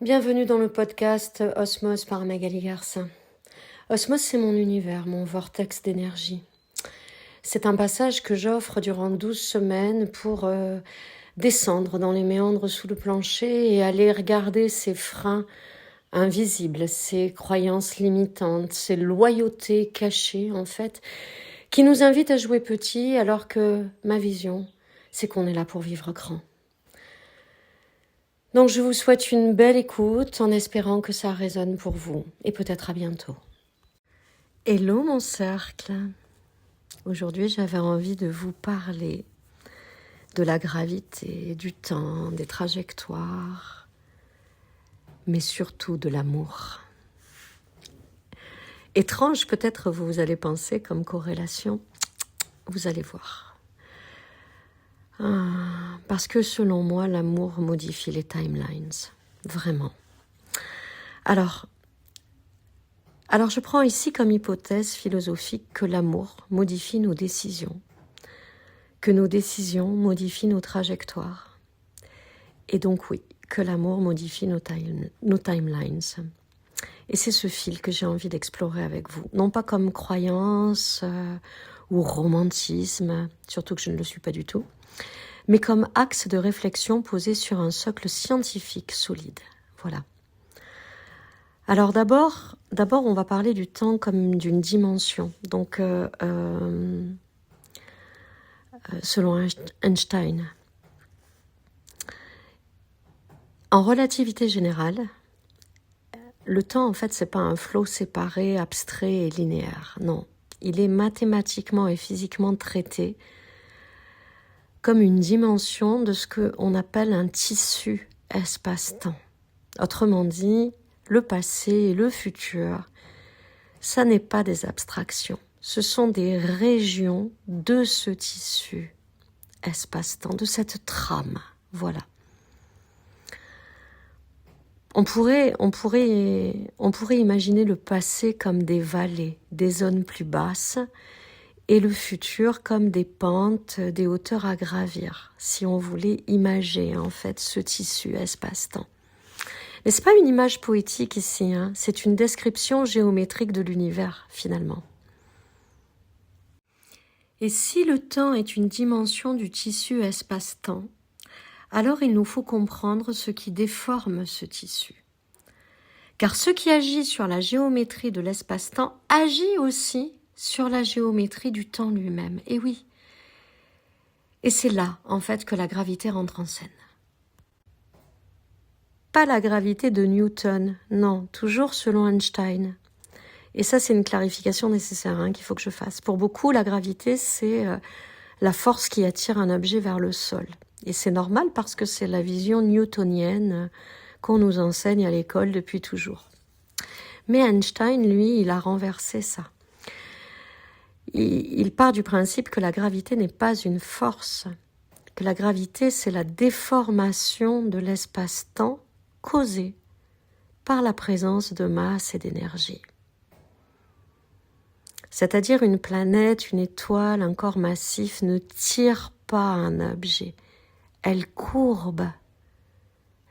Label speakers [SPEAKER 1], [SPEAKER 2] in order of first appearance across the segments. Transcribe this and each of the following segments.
[SPEAKER 1] Bienvenue dans le podcast Osmose par Magali Garcin. Osmose, c'est mon univers, mon vortex d'énergie. C'est un passage que j'offre durant 12 semaines pour descendre dans les méandres sous le plancher et aller regarder ces freins invisibles, ces croyances limitantes, ces loyautés cachées en fait, qui nous invitent à jouer petit alors que ma vision, c'est qu'on est là pour vivre grand. Donc je vous souhaite une belle écoute en espérant que ça résonne pour vous et peut-être à bientôt. Hello mon cercle. Aujourd'hui j'avais envie de vous parler de la gravité, du temps, des trajectoires, mais surtout de l'amour. Étrange peut-être vous allez penser comme corrélation, vous allez voir. Parce que selon moi, l'amour modifie les timelines, vraiment. Alors je prends ici comme hypothèse philosophique que l'amour modifie nos décisions, que nos décisions modifient nos trajectoires, et donc oui, que l'amour modifie nos timelines. Et c'est ce fil que j'ai envie d'explorer avec vous, non pas comme croyance ou romantisme, surtout que je ne le suis pas du tout, mais comme axe de réflexion posé sur un socle scientifique solide. Voilà. Alors d'abord, on va parler du temps comme d'une dimension. Donc, selon Einstein, en relativité générale, le temps, en fait, c'est pas un flot séparé, abstrait et linéaire. Non, il est mathématiquement et physiquement traité comme une dimension de ce qu'on appelle un tissu espace-temps. Autrement dit, le passé et le futur, ça n'est pas des abstractions. Ce sont des régions de ce tissu espace-temps, de cette trame. Voilà. On pourrait imaginer le passé comme des vallées, des zones plus basses, et le futur comme des pentes, des hauteurs à gravir, si on voulait imager en fait ce tissu espace-temps. Mais c'est pas une image poétique ici, c'est une description géométrique de l'univers finalement. Et si le temps est une dimension du tissu espace-temps, alors il nous faut comprendre ce qui déforme ce tissu. Car ce qui agit sur la géométrie de l'espace-temps agit aussi sur la géométrie du temps lui-même. Et oui. Et c'est là, en fait, que la gravité rentre en scène. Pas la gravité de Newton, non, toujours selon Einstein. Et ça, c'est une clarification nécessaire qu'il faut que je fasse. Pour beaucoup, la gravité, c'est la force qui attire un objet vers le sol. Et c'est normal parce que c'est la vision newtonienne qu'on nous enseigne à l'école depuis toujours. Mais Einstein, lui, il a renversé ça. Il part du principe que la gravité n'est pas une force, que la gravité, c'est la déformation de l'espace-temps causée par la présence de masse et d'énergie. C'est-à-dire une planète, une étoile, un corps massif ne tire pas un objet, elle courbe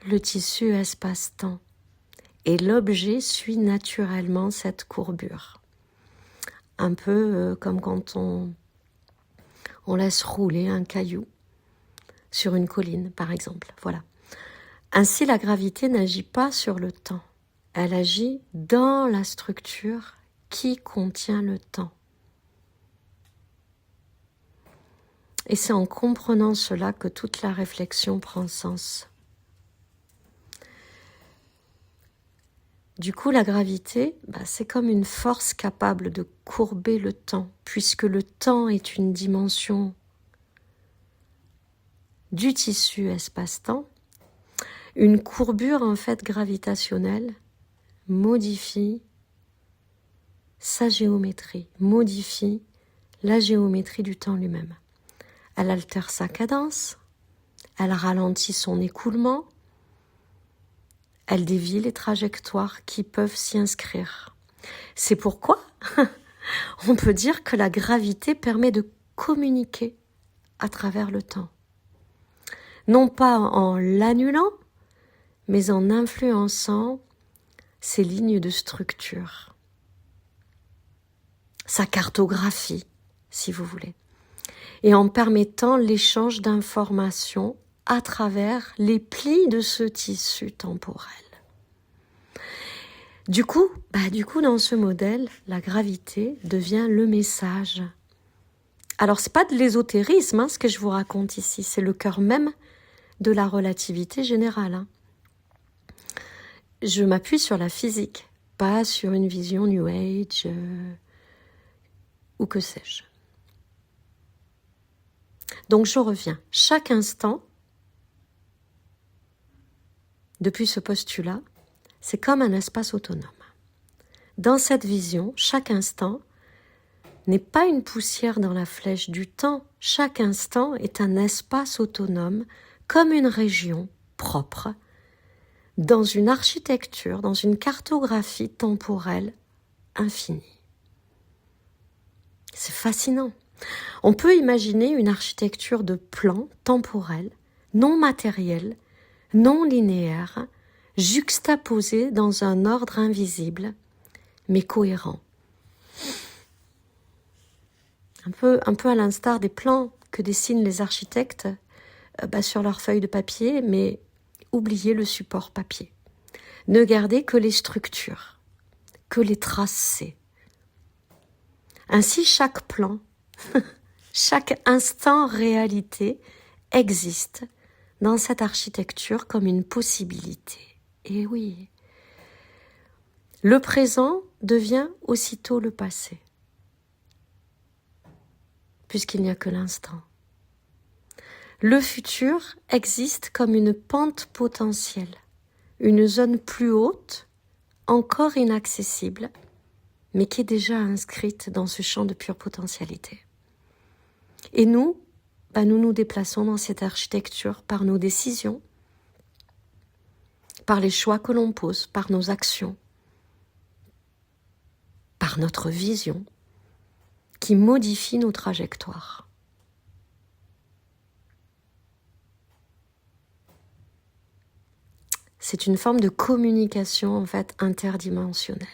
[SPEAKER 1] le tissu espace-temps et l'objet suit naturellement cette courbure. Un peu comme quand on laisse rouler un caillou sur une colline, par exemple. Voilà. Ainsi, la gravité n'agit pas sur le temps. Elle agit dans la structure qui contient le temps. Et c'est en comprenant cela que toute la réflexion prend sens. Du coup, la gravité, c'est comme une force capable de courber le temps, puisque le temps est une dimension du tissu espace-temps. Une courbure en fait gravitationnelle modifie sa géométrie, modifie la géométrie du temps lui-même. Elle altère sa cadence, elle ralentit son écoulement, elle dévie les trajectoires qui peuvent s'y inscrire. C'est pourquoi on peut dire que la gravité permet de communiquer à travers le temps. Non pas en l'annulant, mais en influençant ses lignes de structure, sa cartographie, si vous voulez, et en permettant l'échange d'informations à travers les plis de ce tissu temporel. Du coup, dans ce modèle, la gravité devient le message. Alors, c'est pas de l'ésotérisme, ce que je vous raconte ici, c'est le cœur même de la relativité générale. Je m'appuie sur la physique, pas sur une vision New Age ou que sais-je. Donc, je reviens. Chaque instant, depuis ce postulat, c'est comme un espace autonome. Dans cette vision, chaque instant n'est pas une poussière dans la flèche du temps. Chaque instant est un espace autonome, comme une région propre, dans une architecture, dans une cartographie temporelle infinie. C'est fascinant. On peut imaginer une architecture de plans temporels, non matériels, non linéaires, juxtaposés dans un ordre invisible, mais cohérent. Un peu à l'instar des plans que dessinent les architectes sur leurs feuilles de papier, mais oubliez le support papier. Ne gardez que les structures, que les tracés. Ainsi, chaque plan, chaque instant réalité existe dans cette architecture comme une possibilité. Et oui, le présent devient aussitôt le passé, puisqu'il n'y a que l'instant. Le futur existe comme une pente potentielle, une zone plus haute, encore inaccessible, mais qui est déjà inscrite dans ce champ de pure potentialité. Et nous nous déplaçons dans cette architecture par nos décisions, par les choix que l'on pose, par nos actions, par notre vision, qui modifie nos trajectoires. C'est une forme de communication en fait interdimensionnelle.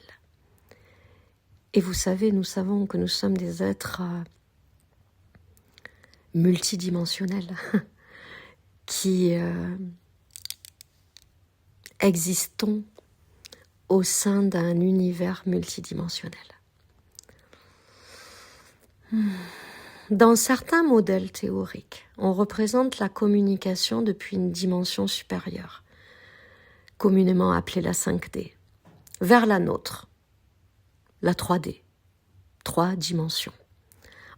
[SPEAKER 1] Et vous savez, nous savons que nous sommes des êtres multidimensionnels qui existons au sein d'un univers multidimensionnel. Dans certains modèles théoriques, on représente la communication depuis une dimension supérieure, communément appelée la 5D, vers la nôtre, la 3D, 3 dimensions,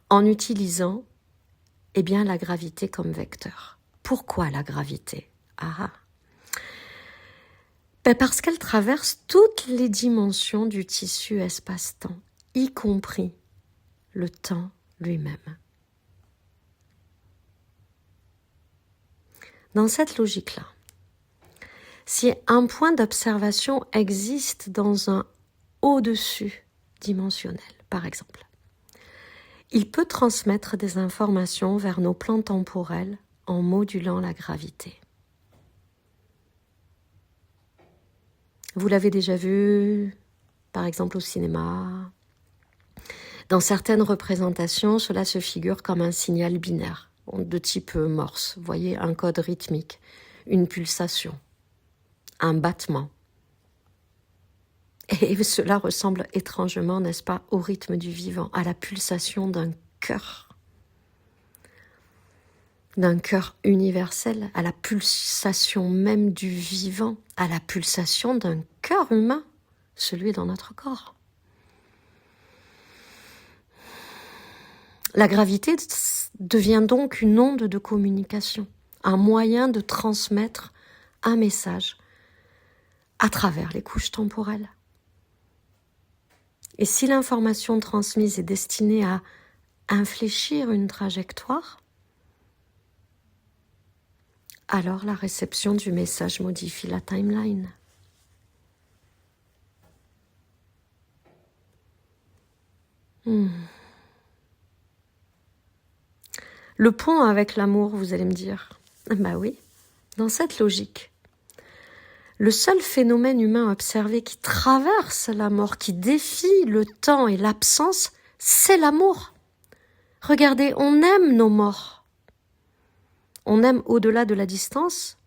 [SPEAKER 1] en utilisant la gravité comme vecteur. Pourquoi la gravité ? Parce qu'elle traverse toutes les dimensions du tissu espace-temps, y compris le temps lui-même. Dans cette logique-là, si un point d'observation existe dans un au-dessus dimensionnel, par exemple, il peut transmettre des informations vers nos plans temporels en modulant la gravité. Vous l'avez déjà vu, par exemple au cinéma. Dans certaines représentations, cela se figure comme un signal binaire, de type Morse. Vous voyez, un code rythmique, une pulsation, un battement. Et cela ressemble étrangement, n'est-ce pas, au rythme du vivant, à la pulsation d'un cœur universel, à la pulsation même du vivant, à la pulsation d'un cœur humain, celui dans notre corps. La gravité devient donc une onde de communication, un moyen de transmettre un message à travers les couches temporelles. Et si l'information transmise est destinée à infléchir une trajectoire, alors la réception du message modifie la timeline. Le pont avec l'amour, vous allez me dire. Oui, dans cette logique. Le seul phénomène humain observé qui traverse la mort, qui défie le temps et l'absence, c'est l'amour. Regardez, on aime nos morts. On aime au-delà de la distance,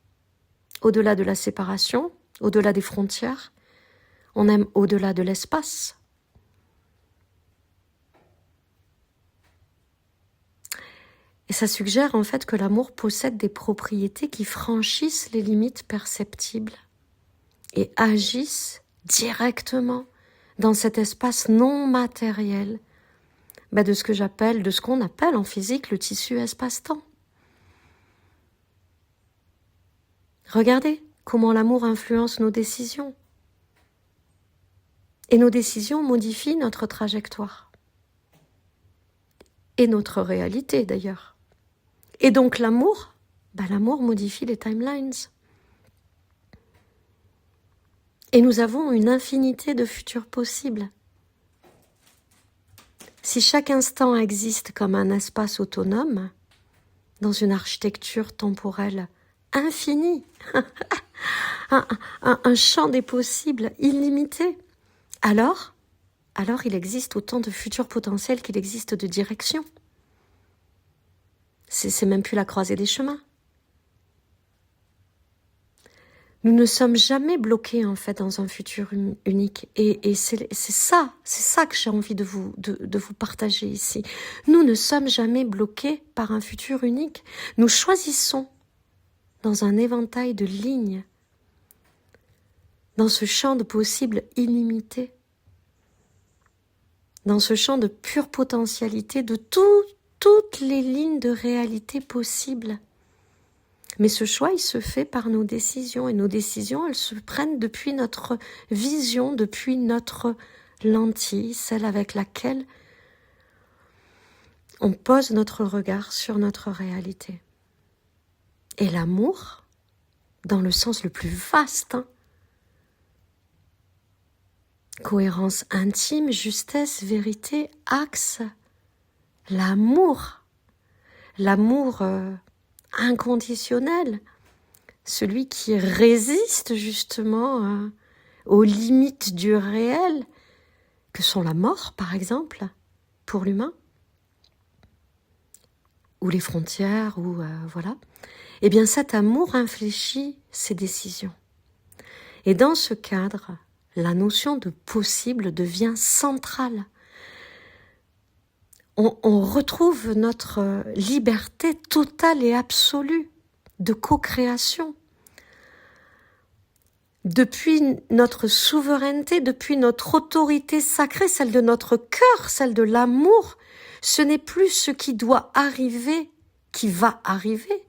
[SPEAKER 1] au-delà de la séparation, au-delà des frontières. On aime au-delà de l'espace. Et ça suggère en fait que l'amour possède des propriétés qui franchissent les limites perceptibles et agissent directement dans cet espace non matériel de ce qu'on appelle en physique le tissu espace-temps. Regardez comment l'amour influence nos décisions. Et nos décisions modifient notre trajectoire. Et notre réalité d'ailleurs. Et donc l'amour, l'amour modifie les timelines. Et nous avons une infinité de futurs possibles. Si chaque instant existe comme un espace autonome, dans une architecture temporelle infinie, un champ des possibles illimité, alors il existe autant de futurs potentiels qu'il existe de directions. C'est même plus la croisée des chemins. Nous ne sommes jamais bloqués en fait dans un futur unique et c'est ça que j'ai envie de vous partager ici. Nous ne sommes jamais bloqués par un futur unique. Nous choisissons dans un éventail de lignes, dans ce champ de possibles illimité, dans ce champ de pure potentialité de toutes les lignes de réalité possibles. Mais ce choix, il se fait par nos décisions. Et nos décisions, elles se prennent depuis notre vision, depuis notre lentille, celle avec laquelle on pose notre regard sur notre réalité. Et l'amour, dans le sens le plus vaste, cohérence intime, justesse, vérité, axe, l'amour inconditionnel, celui qui résiste justement aux limites du réel, que sont la mort par exemple, pour l'humain, ou les frontières, ou voilà. Eh bien cet amour infléchit ses décisions. Et dans ce cadre, la notion de possible devient centrale. On retrouve notre liberté totale et absolue de co-création. Depuis notre souveraineté, depuis notre autorité sacrée, celle de notre cœur, celle de l'amour, ce n'est plus ce qui doit arriver qui va arriver,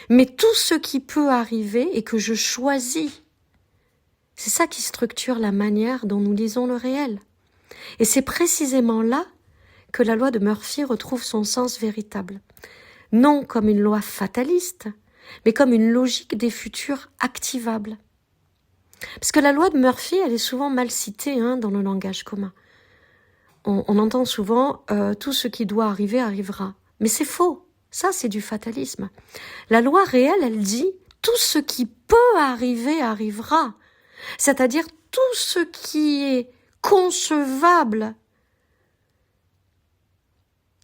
[SPEAKER 1] mais tout ce qui peut arriver et que je choisis. C'est ça qui structure la manière dont nous lisons le réel. Et c'est précisément là que la loi de Murphy retrouve son sens véritable. Non comme une loi fataliste, mais comme une logique des futurs activables. Parce que la loi de Murphy, elle est souvent mal citée dans le langage commun. On entend souvent tout ce qui doit arriver arrivera. Mais c'est faux. Ça, c'est du fatalisme. La loi réelle, elle dit tout ce qui peut arriver arrivera. C'est-à-dire tout ce qui est concevable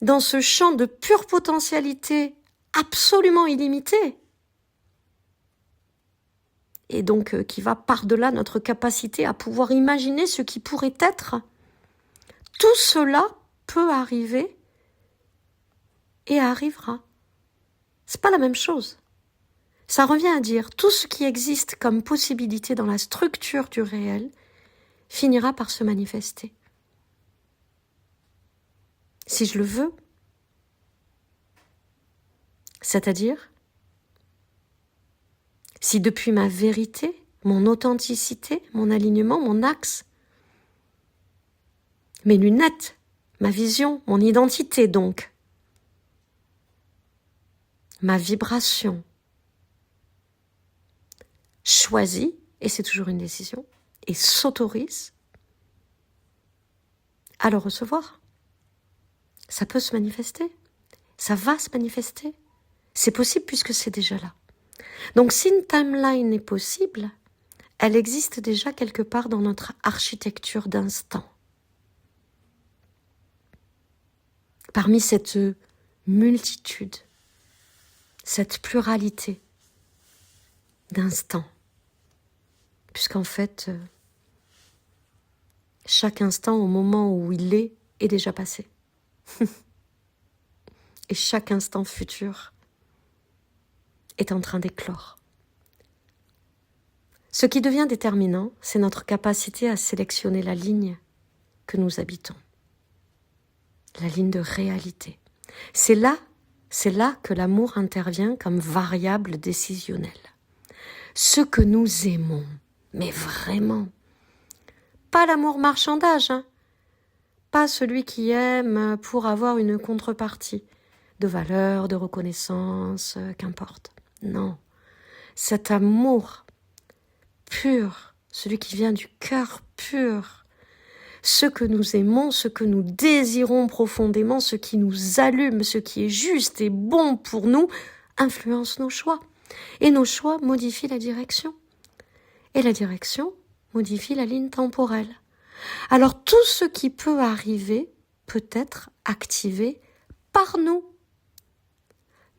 [SPEAKER 1] dans ce champ de pure potentialité absolument illimité, et donc qui va par-delà notre capacité à pouvoir imaginer ce qui pourrait être, tout cela peut arriver et arrivera. C'est pas la même chose. Ça revient à dire tout ce qui existe comme possibilité dans la structure du réel finira par se manifester. Si je le veux, c'est-à-dire si depuis ma vérité, mon authenticité, mon alignement, mon axe, mes lunettes, ma vision, mon identité donc, ma vibration, choisit, et c'est toujours une décision, et s'autorise à le recevoir. Ça peut se manifester, ça va se manifester. C'est possible puisque c'est déjà là. Donc si une timeline est possible, elle existe déjà quelque part dans notre architecture d'instant. Parmi cette multitude, cette pluralité d'instants. Puisqu'en fait, chaque instant au moment où il est déjà passé. Et chaque instant futur est en train d'éclore. Ce qui devient déterminant, c'est notre capacité à sélectionner la ligne que nous habitons. La ligne de réalité. C'est là que l'amour intervient comme variable décisionnelle. Ce que nous aimons, mais vraiment, pas l'amour marchandage, hein, pas celui qui aime pour avoir une contrepartie de valeur, de reconnaissance, qu'importe. Non, cet amour pur, celui qui vient du cœur pur, ce que nous aimons, ce que nous désirons profondément, ce qui nous allume, ce qui est juste et bon pour nous, influence nos choix. Et nos choix modifient la direction. Et la direction modifie la ligne temporelle. Alors tout ce qui peut arriver peut être activé par nous.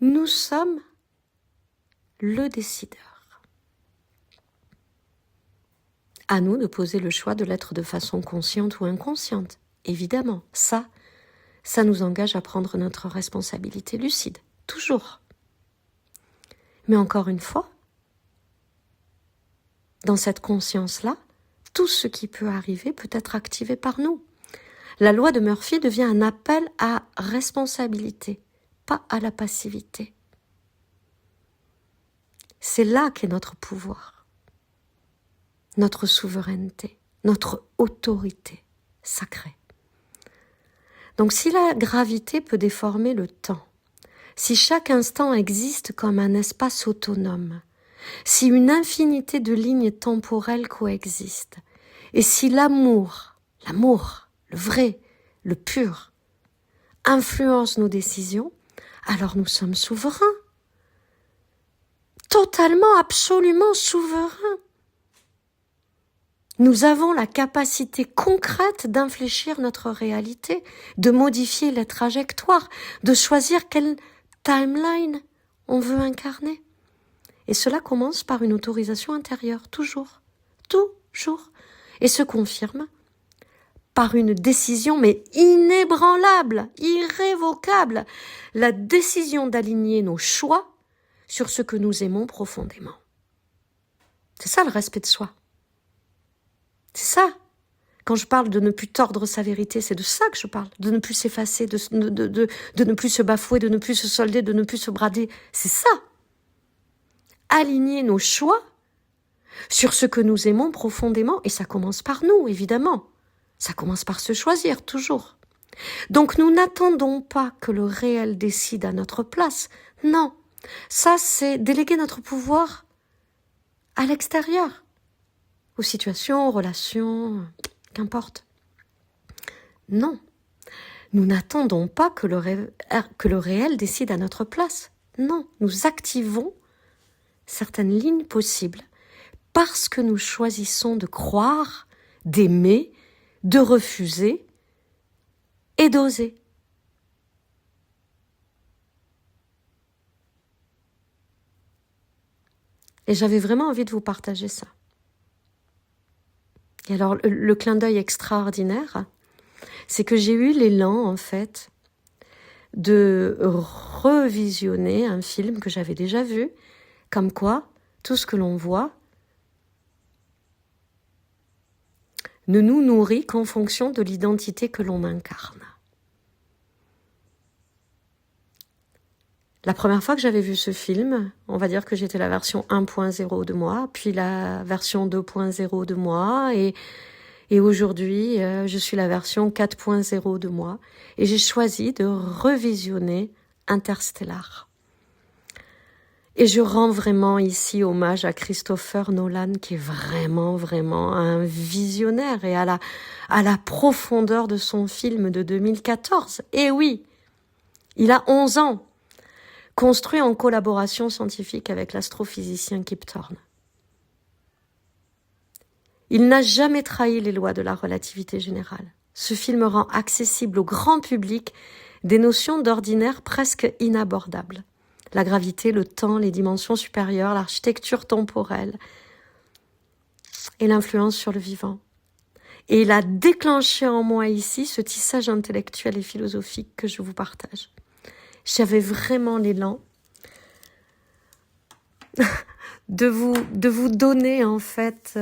[SPEAKER 1] Nous sommes le décideur. À nous de poser le choix de l'être de façon consciente ou inconsciente. Évidemment, ça nous engage à prendre notre responsabilité lucide, toujours. Mais encore une fois, dans cette conscience-là, tout ce qui peut arriver peut être activé par nous. La loi de Murphy devient un appel à responsabilité, pas à la passivité. C'est là qu'est notre pouvoir, notre souveraineté, notre autorité sacrée. Donc si la gravité peut déformer le temps, si chaque instant existe comme un espace autonome, si une infinité de lignes temporelles coexistent, et si l'amour, le vrai, le pur, influence nos décisions, alors nous sommes souverains. Totalement, absolument souverains. Nous avons la capacité concrète d'infléchir notre réalité, de modifier les trajectoires, de choisir quelle timeline on veut incarner. Et cela commence par une autorisation intérieure, toujours, et se confirme par une décision, mais inébranlable, irrévocable, la décision d'aligner nos choix sur ce que nous aimons profondément. C'est ça le respect de soi. C'est ça. Quand je parle de ne plus tordre sa vérité, c'est de ça que je parle. De ne plus s'effacer, de ne plus se bafouer, de ne plus se solder, de ne plus se brader. C'est ça. Aligner nos choix sur ce que nous aimons profondément. Et ça commence par nous, évidemment. Ça commence par se choisir, toujours. Donc nous n'attendons pas que le réel décide à notre place. Non. Ça, c'est déléguer notre pouvoir à l'extérieur. Aux situations, aux relations, qu'importe. Non. Nous n'attendons pas que le réel décide à notre place. Non. Nous activons certaines lignes possibles parce que nous choisissons de croire, d'aimer, de refuser et d'oser. Et j'avais vraiment envie de vous partager ça. Et alors, le clin d'œil extraordinaire, c'est que j'ai eu l'élan, en fait, de revisionner un film que j'avais déjà vu, comme quoi tout ce que l'on voit ne nous nourrit qu'en fonction de l'identité que l'on incarne. La première fois que j'avais vu ce film, on va dire que j'étais la version 1.0 de moi, puis la version 2.0 de moi, et aujourd'hui, je suis la version 4.0 de moi, et j'ai choisi de revisionner Interstellar. Et je rends vraiment ici hommage à Christopher Nolan, qui est vraiment un visionnaire, et à la profondeur de son film de 2014. Et oui, il a 11 ans, construit en collaboration scientifique avec l'astrophysicien Kip Thorne. Il n'a jamais trahi les lois de la relativité générale. Ce film rend accessible au grand public des notions d'ordinaire presque inabordables. La gravité, le temps, les dimensions supérieures, l'architecture temporelle et l'influence sur le vivant. Et il a déclenché en moi ici ce tissage intellectuel et philosophique que je vous partage. J'avais vraiment l'élan de vous donner en fait,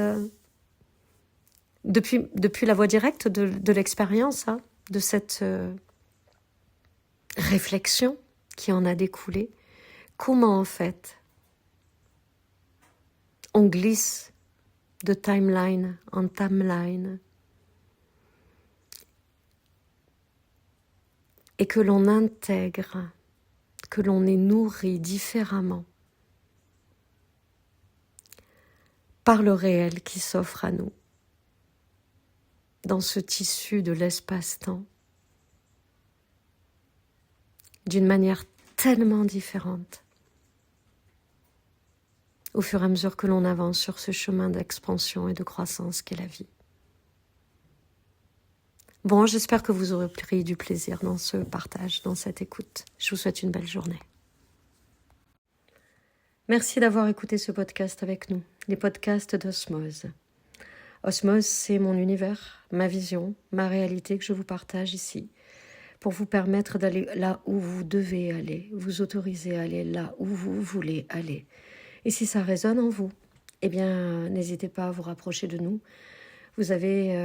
[SPEAKER 1] depuis la voie directe de l'expérience, hein, de cette réflexion qui en a découlé, comment en fait on glisse de timeline en timeline et que l'on intègre, que l'on est nourri différemment par le réel qui s'offre à nous dans ce tissu de l'espace-temps d'une manière tellement différente au fur et à mesure que l'on avance sur ce chemin d'expansion et de croissance qu'est la vie. Bon, j'espère que vous aurez pris du plaisir dans ce partage, dans cette écoute. Je vous souhaite une belle journée. Merci d'avoir écouté ce podcast avec nous, les podcasts d'Osmose. Osmose, c'est mon univers, ma vision, ma réalité que je vous partage ici, pour vous permettre d'aller là où vous devez aller, vous autoriser à aller là où vous voulez aller. Et si ça résonne en vous, eh bien, n'hésitez pas à vous rapprocher de nous. Vous avez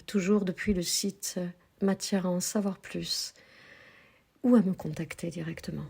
[SPEAKER 1] toujours depuis le site matière à en savoir plus ou à me contacter directement.